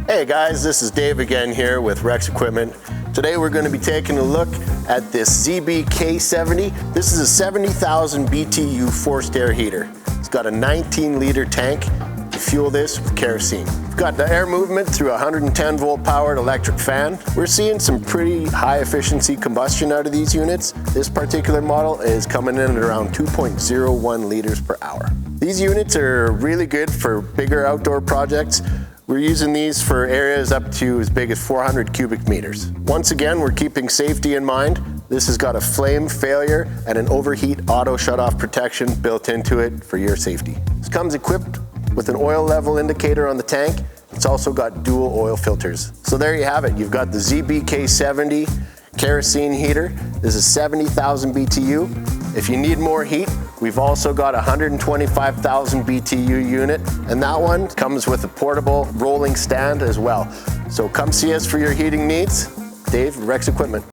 Hey guys, this is Dave again here with Rex Equipment. Today we're going to be taking a look at this ZB-K70. This is a 70,000 BTU forced air heater. It's got a 19-liter tank to fuel this with kerosene. We've got the air movement through a 110 volt powered electric fan. We're seeing some pretty high efficiency combustion out of these units. This particular model is coming in at around 2.01 liters per hour. These units are really good for bigger outdoor projects. We're using these for areas up to as big as 400 cubic meters. Once again, we're keeping safety in mind. This has got a flame failure and an overheat auto shutoff protection built into it for your safety. This comes equipped with an oil level indicator on the tank. It's also got dual oil filters. So there you have it. You've got the ZB-K70 kerosene heater. This is 70,000 BTU. If you need more heat, we've also got a 125,000 BTU unit, and that one comes with a portable rolling stand as well. So come see us for your heating needs. Dave, Rex Equipment.